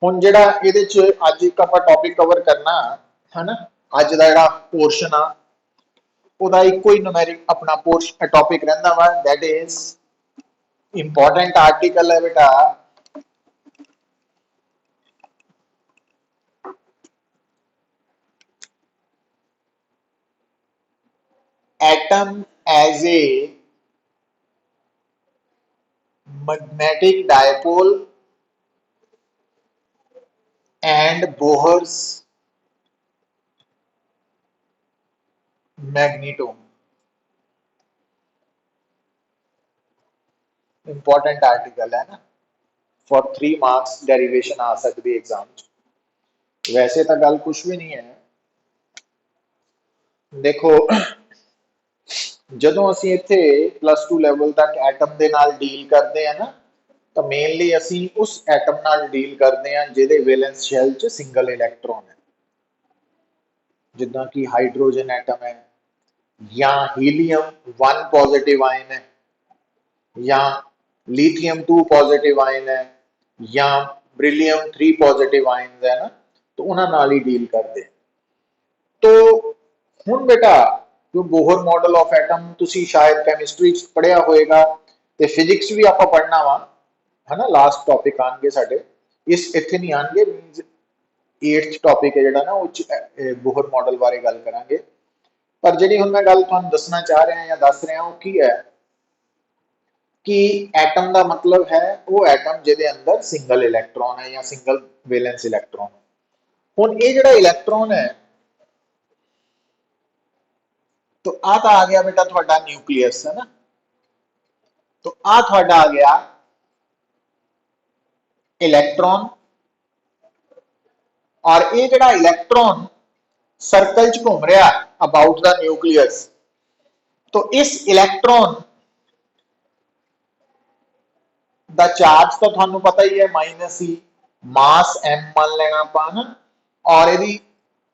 ਹੁਣ ਜਿਹੜਾ ਇਹਦੇ ਚ ਅੱਜ ਇੱਕ ਆਪਾਂ ਟੌਪਿਕ ਕਵਰ ਕਰਨਾ ਹੈ ਨਾ, ਅੱਜ ਦਾ ਜਿਹੜਾ ਪੋਰਸ਼ਨ ਆ ਉਹਦਾ ਇੱਕੋ ਹੀ ਨੂਮੈਰਿਕ ਆਪਣਾ ਪੋਰਸ਼ਨ ਟੌਪਿਕ ਰਹਿੰਦਾ ਵਾ, ਦੈਟ ਇਜ਼ ਇੰਪੋਰਟੈਂਟ ਆਰਟੀਕਲ ਹੈ ਬੇਟਾ atom as a magnetic dipole and Bohr's magnetome. Important article है ना, फॉर 3 मार्क्स डेरिवेशन आ सकती है एग्जाम च। वैसे तो गल कुछ भी नहीं है। देखो ਜਦੋਂ ਅਸੀਂ ਇੱਥੇ +2 ਲੈਵਲ ਤੱਕ ਐਟਮ ਦੇ ਨਾਲ ਡੀਲ ਕਰਦੇ ਆ ਨਾ, ਤਾਂ ਮੇਨਲੀ ਅਸੀਂ ਉਸ ਐਟਮ ਨਾਲ ਡੀਲ ਕਰਦੇ ਆ ਜਿਹਦੇ ਵੈਲੈਂਸ ਸ਼ੈਲ 'ਚ ਸਿੰਗਲ ਇਲੈਕਟ੍ਰੋਨ ਹੈ, ਜਿੱਦਾਂ ਕਿ ਹਾਈਡਰੋਜਨ ਐਟਮ ਹੈ ਜਾਂ ਹੀਲੀਅਮ 1 ਪੋਜ਼ਿਟਿਵ ਆਇਨ ਹੈ ਜਾਂ लिथियम 2 पॉजिटिव आयन है या ब्रिलियम 3 पॉजिटिव आयन है ना, तो उन्होंने नाल ही डील करते। तो हुण बेटा जो बोहर मॉडल ऑफ एटम तुसी शायद केमिस्ट्री पढ़िया होएगा ते फिजिक्स भी आपां पढ़ना वा है ना, लास्ट टॉपिक आएंगे साडे इस इत्थे नहीं आएंगे, मींस 8th टॉपिक है जिहड़ा ना वो बोहर मॉडल बारे गल करांगे। पर जिहड़ी हुण मैं गल तुहानूं दसना चाह रहा या दस रहा वो की है कि एटम का मतलब है वो एटम जिहदे अंदर सिंगल इलैक्ट्रॉन है या सिंगल वैलेंस इलैक्ट्रॉन है। हुण ये जिहड़ा इलैक्ट्रॉन है तो आ तो आ गया बेटा तुहाडा न्यूक्लियस है ना, तो आ तुहाडा आ गया इलैक्ट्रॉन, और ये जिहड़ा इलैक्ट्रॉन सर्कल च घूम रहा अबाउट द न्यूक्लियस, तो इस इलैक्ट्रॉन दा चार्ज तो थानू पता ही है माइनस ही, मास m मान लेना आपां ना, और इहदी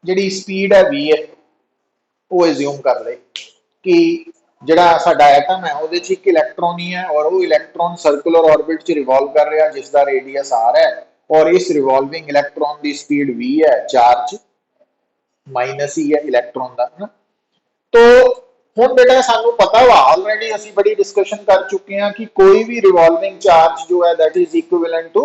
जिहड़ी स्पीड है v है वो एज्यूम कर ले कि जिहड़ा साडा एटम है उहदे च एक इलैक्ट्रॉन ही है और वो इलैक्ट्रॉन सर्कुलर ऑर्बिट च रिवॉल्व कर रहा जिसका रेडियस r है, और इस रिवॉल्विंग इलैक्ट्रॉन की स्पीड v है, चार्ज माइनस ही है इलैक्ट्रॉन का ना। तो हुण बेटा सानू पता वा ऑलरेडी असी बड़ी डिस्कशन कर चुके हैं कि कोई भी रिवॉल्विंग चार्ज जो है that is equivalent to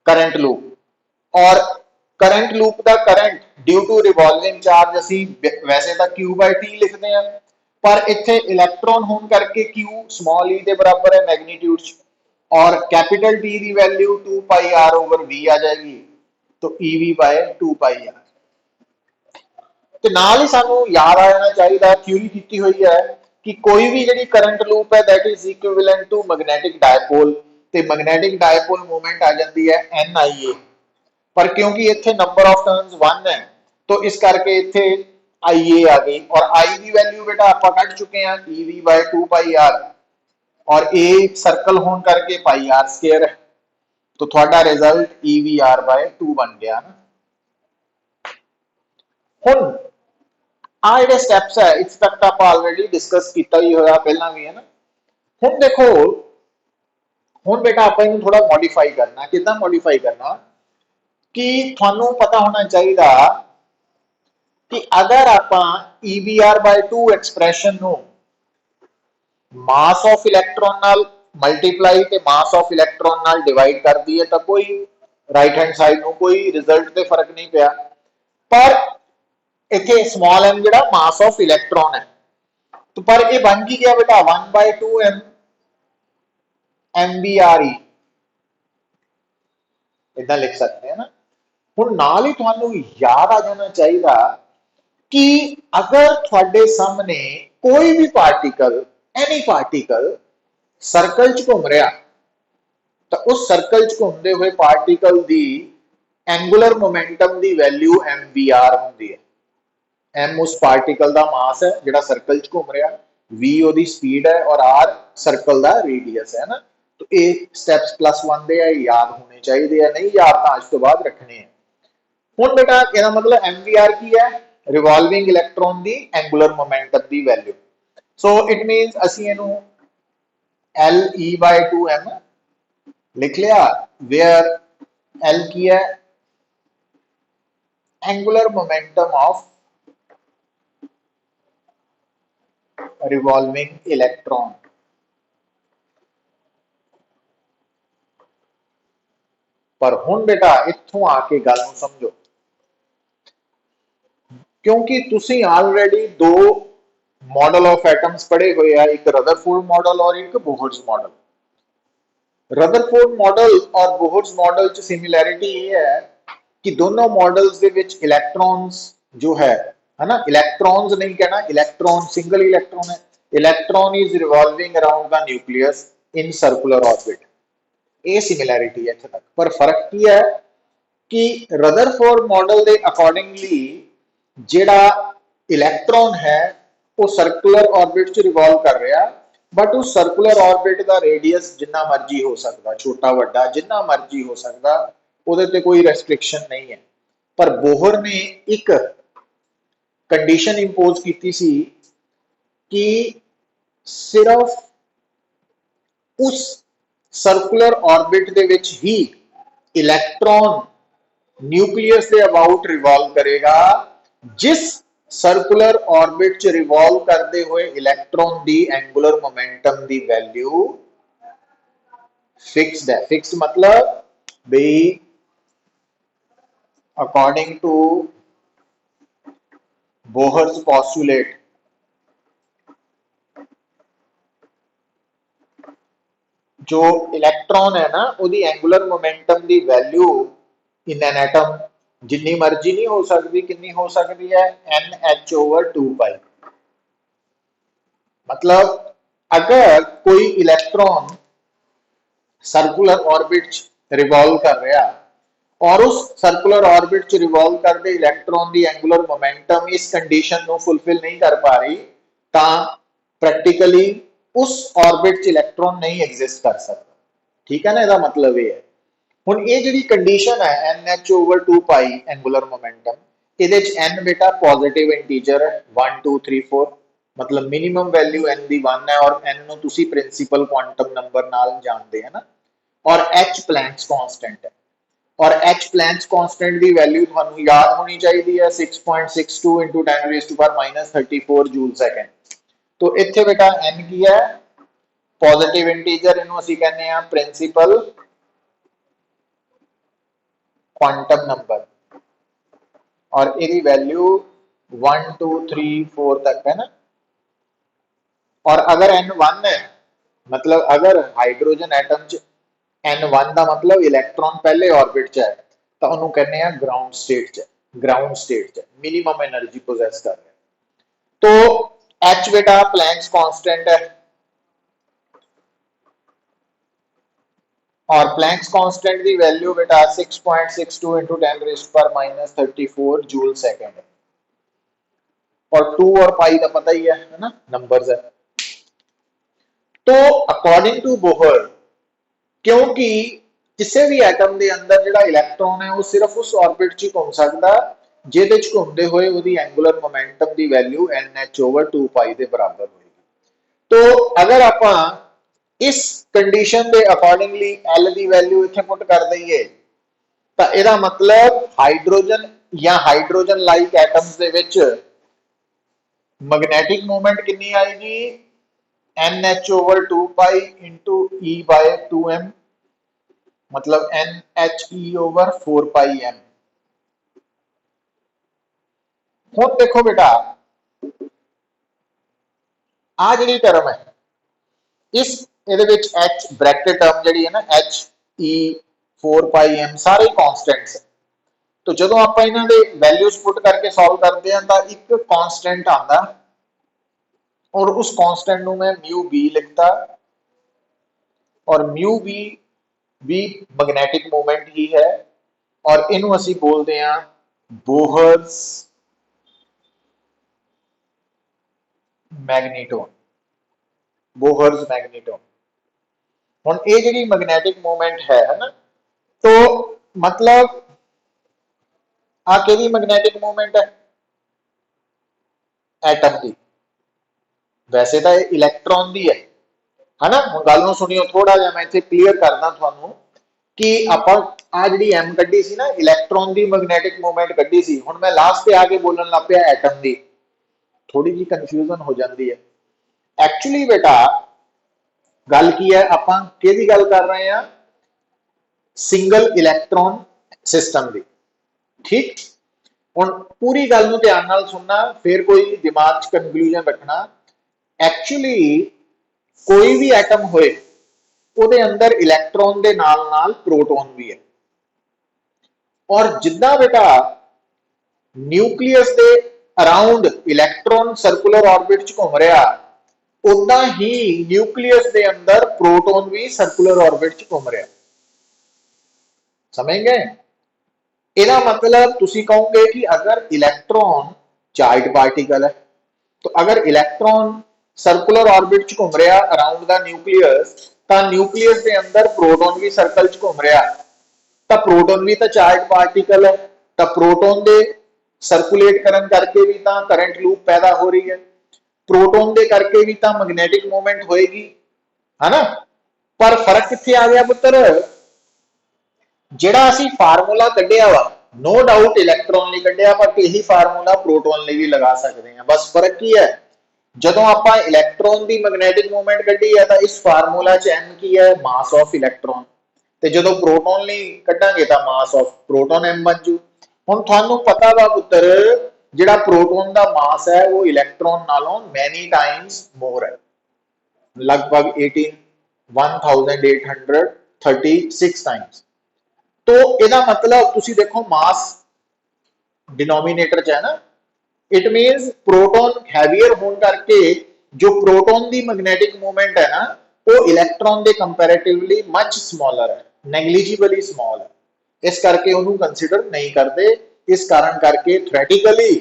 current loop, और करंट लूप का current due to revolving charge असी वैसे तो Q/T लिखते हैं, पर इत्थे इलैक्ट्रॉन होने करके Q स्मॉल e के बराबर है मैग्नीट्यूड, और कैपिटल T की वैल्यू 2πr/v आ जाएगी, तो ev/2πr। तो नाल ही सानू याद आ जाना चाहिए, थ्योरी की हुई है कि कोई भी जी करंट लूप है that is equivalent to magnetic dipole, तो मैग्नेटिक डायपोल मूवमेंट आ जाती है NIA, पर क्योंकि इत्थे नंबर ऑफ टर्न्स 1 है तो इस करके इत्थे IA आ गई, और I की वैल्यू बेटा आप कट चुके हैं ev/2πr, और A सर्कल होने करके πr² है, तो थोड़ा रिजल्ट evr/2 बन गया ना। हुण आ जिहड़े स्टैप्स है इस तक आप ऑलरेडी डिस्कस किया ही होया पहला भी है ना। हुण देखो हुण बेटा आप इन्हूं थोड़ा मॉडिफाई करना, किदां मॉडिफाई करना कि तुहानूं पता होना चाहिए कि अगर आप evr/2 एक्सप्रैशन नूं मास ऑफ इलैक्ट्रॉन नाल मल्टीप्लाई ते मास ऑफ इलैक्ट्रॉन नाल डिवाइड कर दिए तो कोई राइट हैंड साइड नूं कोई रिजल्ट ते फर्क नहीं पिया, पर इत्थे स्मॉल m जिहड़ा मास ऑफ इलैक्ट्रॉन है, तो पर ये बन की गया बेटा 1/2m MBRE, इदां लिख सकते हैं ना। हुण नाल ही तुहानूं याद आ जाना चाहिए कि अगर तुहाडे सामने कोई भी पार्टिकल एनी पार्टिकल सर्कल च घूम रहा, तो उस सर्कल च घूमते हुए पार्टिकल की एंगुलर मोमेंटम की वैल्यू MVR होंदी है। M उस पार्टिकल का मास है जिहड़ा सर्कल च घूम रहा, V ओदी स्पीड है और R सर्कल का रेडियस है ना। तो ये स्टैप्स +1 दे याद होने चाहिए, नहीं याद तो आज तो बाद रखने हैं। हुण बेटा इसका मतलब MVR की है, रिवॉल्विंग इलैक्ट्रॉन की एंगुलर मोमेंटम की वैल्यू। सो इट मीनस असीं इहनूं LE/2m लिख लिया, वेयर एल की है angular momentum of revolving electron. पर हुण बेटा इत्थों आके गल नूं समझो, क्योंकि तुसी ऑलरेडी दो मॉडल ऑफ एटम्स पढ़े हुए हैं, एक रदरफोर्ड मॉडल और एक बोहर्स मॉडल। रदरफोर्ड मॉडल और बोहर्स मॉडल च सिमिलैरिटी ये है कि दोनों मॉडल्स दे विच इलेक्ट्रॉन्स जो है ना, इलेक्ट्रॉन्स नहीं कहना, इलेक्ट्रॉन सिंगल इलेक्ट्रॉन है, electron is revolving around the nucleus in circular orbit. ये सिमिलैरिटी है इत्थे तक। पर फर्क की है कि रदरफोर्ड मॉडल के अकॉर्डिंगली जिहड़ा इलेक्ट्रॉन है वो सर्कुलर ऑर्बिट च रिवॉल्व कर रहा, बट उस सर्कुलर ऑर्बिट का रेडियस जिन्ना मर्जी हो सकता, छोटा वड्डा जिन्ना मर्जी हो सकता, उहदे ते कोई रेस्ट्रिक्शन नहीं है। पर बोहर ने एक कंडीशन इंपोज की सी कि सिर्फ उस सर्कुलर ऑर्बिट दे विच ही इलेक्ट्रॉन न्यूक्लियस के अबाउट रिवॉल्व करेगा जिस सर्कुलर ऑर्बिट च रिवॉल्व करते हुए इलेक्ट्रॉन की एंगुलर मोमेंटम की वैल्यू फिक्स्ड है। फिक्स्ड मतलब भी अकॉर्डिंग टू बोहर्स पोस्टुलेट जो इलेक्ट्रॉन है ना उसकी एंगुलर मोमेंटम की वैल्यू इन एन एटम जिन्नी मर्जी नहीं हो सकती, कितनी हो सकती है NH/2π। मतलब अगर कोई इलेक्ट्रॉन सर्कुलर ऑर्बिट रिवॉल्व कर रहा और उस सर्कुलर ऑर्बिट रिवॉल्व करते इलेक्ट्रॉन की एंगुलर मोमेंटम इस कंडीशन को फुलफिल नहीं कर पा रही, तो प्रैक्टिकली उस ऑर्बिट इलेक्ट्रॉन नहीं एग्जिस्ट कर सकता। ठीक है ना, इसका मतलब ये है। हुण ये जिहड़ी कंडीशन है NH/2π एंगुलर मोमेंटम, इहदे च n बेटा पॉजिटिव इंटीजर है 1 2 3 4, मतलब मिनिमम वैल्यू n दी 1 है और n ਨੂੰ ਤੁਸੀਂ प्रिंसिपल क्वांटम नंबर नाल जानते हैं ना। और h प्लैंक्स कांस्टेंट है, और h प्लैंक्स कांस्टेंट की वैल्यू थानू याद होनी चाहिए है 6.62 इंटू 10⁻⁻34 जूल सेकंड। तो इत्थे बेटा n की है पॉजिटिव इंटीजर, इनू असीं कहने हैं प्रिंसिपल क्वांटम नंबर, और इसकी वैल्यू 1 2 3 4 तक है ना। और अगर n 1 है, मतलब अगर हाइड्रोजन एटम च n1 का मतलब इलेक्ट्रॉन पहले ऑर्बिट च है, तो उन्होंने कहने हैं ग्राउंड स्टेट च, ग्राउंड स्टेट च मिनिमम एनर्जी पोजेस कर रहे। तो h बेटा प्लैंक्स कांस्टेंट है, और प्लैंक्स कांस्टेंट की वैल्यू बेटा 6.62 इंटू 10⁻⁻34 जूल सेकंड है। और 2 और पाई का पता ही है ना, नंबर्स है। तो अकॉर्डिंग टू बोहर, क्योंकि किसी भी एटम के अंदर जो इलेक्ट्रॉन है वो सिर्फ उस ऑर्बिट च घूम सकता जिहदे च घूमते हुए उसकी एंगुलर मोमेंटम की वैल्यू NH/2π के बराबर होगी। तो अगर आप इस कंडीशन के अकॉर्डिंगली L की वैल्यू इत्थे पुट कर दईए, तो यदा मतलब हाइड्रोजन या hydrogen like atoms they which magnetic movement कितनी आएगी NH/2π इंटू E/2m, मतलब NHE/4πm। हुण देखो बेटा आ जी टर्म है, इस H ब्रैकेट टर्म जी है ना HE/4πm सारे कॉन्स्टेंट्स है। तो जो आप इन्हों के वैल्यूज पुट करके सॉल्व करते हैं तो एक कॉन्स्टेंट आता, और उस कॉन्स्टेंट को मैं म्यू बी लिखता, और म्यू बी भी मैग्नेटिक मूवमेंट ही है, और इनू असी बोलते हैं बोहर्स मैग्नीटोन। बोहर्स मैग्नीटोन। हुण ये जिहड़ी मैग्नेटिक मूवमेंट है ना, तो मतलब आ किहदी मैग्नेटिक मूवमेंट है एटम की, वैसे तो इलेक्ट्रॉन की है ना। हुण गल नूं सुनियो, थोड़ा जिहा मैं इत्थे क्लीयर करदा तुहानूं कि ਆਪਾਂ ਆ ਜਿਹੜੀ m ਕੱਢੀ ਸੀ ਨਾ ਇਲੈਕਟ੍ਰੋਨ ਦੀ ਮੈਗਨੈਟਿਕ ਮੂਵਮੈਂਟ ਕੱਢੀ ਸੀ, ਹੁਣ ਮੈਂ ਲਾਸਟ ਤੇ ਆ ਕੇ ਬੋਲਣ ਲੱਗ ਪਿਆ ਐਟਮ ਦੀ, ਥੋੜੀ ਜੀ ਕਨਫਿਊਜ਼ਨ ਹੋ ਜਾਂਦੀ ਹੈ। ਐਕਚੁਅਲੀ ਬੇਟਾ ਗੱਲ ਕੀ ਹੈ, ਆਪਾਂ ਕਿਹਦੀ ਗੱਲ ਕਰ ਰਹੇ ਹਾਂ, ਸਿੰਗਲ ਇਲੈਕਟ੍ਰੋਨ ਸਿਸਟਮ ਦੀ। ਠੀਕ, ਹੁਣ ਪੂਰੀ ਗੱਲ ਨੂੰ ਧਿਆਨ ਨਾਲ ਸੁਣਨਾ, ਫਿਰ ਕੋਈ ਦਿਮਾਗ 'ਚ ਕਨਕਲੂਜਨ ਰੱਖਣਾ। ਐਕਚੁਅਲੀ ਕੋਈ ਵੀ ਐਟਮ ਹੋਏ ਉਹਦੇ ਅੰਦਰ ਇਲੈਕਟ੍ਰੋਨ ਦੇ ਨਾਲ ਨਾਲ ਪ੍ਰੋਟੋਨ ਵੀ ਹੈ, ਔਰ ਜਿੱਦਾਂ ਬੇਟਾ ਨਿਊਕਲੀਅਸ ਦੇ ਅਰਾਊਂਡ ਇਲੈਕਟ੍ਰੋਨ ਸਰਕੂਲਰ ਆਰਬਿਟ 'ਚ ਘੁੰਮ ਰਿਹਾ, ਉਦਾਂ ਹੀ ਨਿਊਕਲੀਅਸ ਦੇ ਅੰਦਰ ਪ੍ਰੋਟੋਨ ਵੀ ਸਰਕੂਲਰ ਆਰਬਿਟ 'ਚ ਘੁੰਮ ਰਿਹਾ। समझ गए? ਇਹਦਾ मतलब ਤੁਸੀਂ ਕਹੋਗੇ कि अगर इलेक्ट्रॉन चार्ज पार्टिकल है, तो अगर इलेक्ट्रॉन सर्कुलर ऑर्बिट च घूम रहा अराउंड द न्यूक्लियस, तो न्यूक्लियस के अंदर प्रोटॉन भी सर्कल च घूम रहा, तो प्रोटॉन भी तो चार्ज पार्टिकल है, तो प्रोटॉन के सर्कुलेट करन करके भी तो करंट लूप पैदा हो रही है, प्रोटॉन के करके भी तो मैग्नेटिक मूवमेंट होएगी, है ना। पर फर्क कित्थे आ गया पुत्र, ਜਿਹੜਾ ਅਸੀਂ ਫਾਰਮੂਲਾ ਕੱਢਿਆ ਵਾ, नो डाउट इलैक्ट्रॉन ਲਈ ਕੱਢਿਆ, ਪਰ ਇਹੀ ਫਾਰਮੂਲਾ ਪ੍ਰੋਟੋਨ ਲਈ ਵੀ ਲਗਾ ਸਕਦੇ ਹਾਂ। ਬਸ ਫਰਕ ਕੀ ਹੈ, ਜਦੋਂ ਆਪਾਂ ਇਲੈਕਟ੍ਰੋਨ ਦੀ ਮੈਗਨੈਟਿਕ ਮੂਵਮੈਂਟ ਕੱਢੀ ਹੈ ਤਾਂ ਇਸ ਫਾਰਮੂਲਾ 'ਚ m ਕੀ ਹੈ, ਮਾਸ ਆਫ ਇਲੈਕਟ੍ਰੋਨ, ਤੇ ਜਦੋਂ ਪ੍ਰੋਟੋਨ ਲਈ ਕੱਢਾਂਗੇ ਤਾਂ ਮਾਸ ਆਫ ਪ੍ਰੋਟੋਨ m ਬਣ ਜੂ। ਹੁਣ ਤੁਹਾਨੂੰ ਪਤਾ ਵਾ ਪੁੱਤਰ, ਜਿਹੜਾ ਪ੍ਰੋਟੋਨ ਦਾ ਮਾਸ ਹੈ ਉਹ ਇਲੈਕਟ੍ਰੋਨ ਨਾਲੋਂ ਮੈਨੀ ਟਾਈਮਸ ਮੋਰ ਹੈ, ਲਗਭਗ 1836 टाइम्स। तो ਇਹਦਾ मतलब ਤੁਸੀਂ देखो मास डिनोमिनेटर च है ना, इट मीन्स प्रोटोन हैवियर होने करके जो प्रोटोन की मैग्नेटिक मूवमेंट है ना, वो इलैक्ट्रॉन के कंपैरेटिवली मच स्मॉलर है, नैगलीजिबली स्मॉल है, इस करके उन्होंने कंसीडर नहीं करते। इस कारण करके थ्योरेटिकली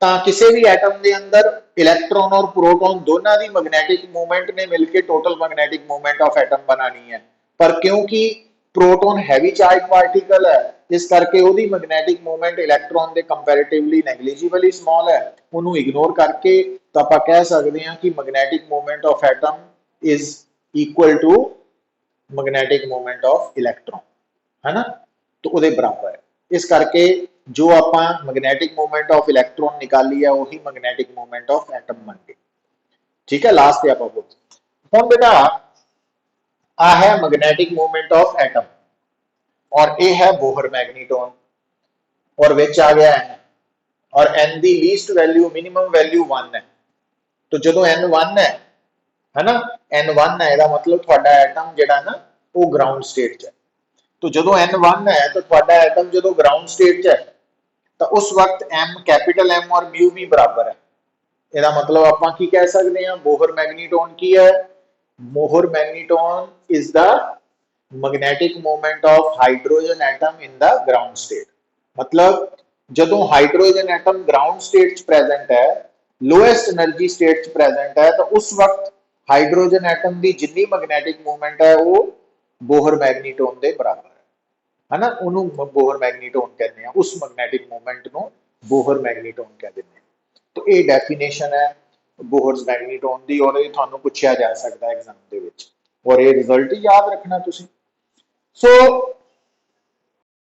ਤਾਂ ਕਿਸੇ ਵੀ ਐਟਮ ਦੇ ਅੰਦਰ ਇਲੈਕਟ੍ਰੋਨ ਔਰ ਪ੍ਰੋਟੋਨ ਦੋਨਾਂ ਦੀ ਮੈਗਨੈਟਿਕ ਮੂਵਮੈਂਟ ਨੇ ਮਿਲ ਕੇ total magnetic movement of atom ਬਣਾਣੀ ਹੈ, ਪਰ ਕਿਉਂਕਿ प्रोटोन हैवी चार्ज पार्टिकल है, इस करके ਉਹਦੀ मैग्नेटिक मूवमेंट इलैक्ट्रॉन ਦੇ कंपैरेटिवली नेगलिजिबली स्मॉल है, ਉਹਨੂੰ इग्नोर करके तो आप कह सकते हैं कि magnetic movement of atom is equal to magnetic movement of electron, है ना, तो ਉਹਦੇ बराबर है। इस करके जो आप मैग्नेटिक मूवमेंट ऑफ इलैक्ट्रॉन निकाली है वही मैग्नेटिक मूवमेंट ऑफ एटम बन गई। ठीक है, लास्ट पे आप बोल। हुण बेटा आ है मैग्नेटिक मूवमेंट ऑफ एटम, और ये है बोहर मैग्नीटोन, और विच आ गया n, और n की लीस्ट वैल्यू मिनिमम वैल्यू 1 है। तो जो n 1 है ना, n 1 है, इसका मतलब थोड़ा एटम जिहड़ा ना वो ग्राउंड स्टेट है। तो जो n 1 है तो थोड़ा एटम जो ग्राउंड स्टेट है, तो उस वक्त m कैपिटल M और म्यू भी बराबर है। इसका मतलब आप की कह सकते हैं, बोहर मैग्नीटोन की है, Bohr मैग्नीटोन is the magnetic moment of hydrogen atom in the ground state। मतलब जदों hydrogen atom ground state present है, लोएस्ट एनर्जी स्टेट प्रेजेंट है, तो उस वक्त हाइड्रोजन एटम की जिन्नी मैग्नेटिक मूवमेंट है वो बोहर मैग्नीटोन के बराबर है ना, उन्होंने बोहर मैग्नीटोन कहते हैं, उस मैग्नेटिक मूवमेंट को बोहर मैग्नीटोन कह देते हैं। तो ये डेफिनेशन है बोहर मैग्नीटोन की, और ये थानू पूछा जा सकता है एग्जाम के विच, और ये रिजल्ट ही याद रखना तुसी। सो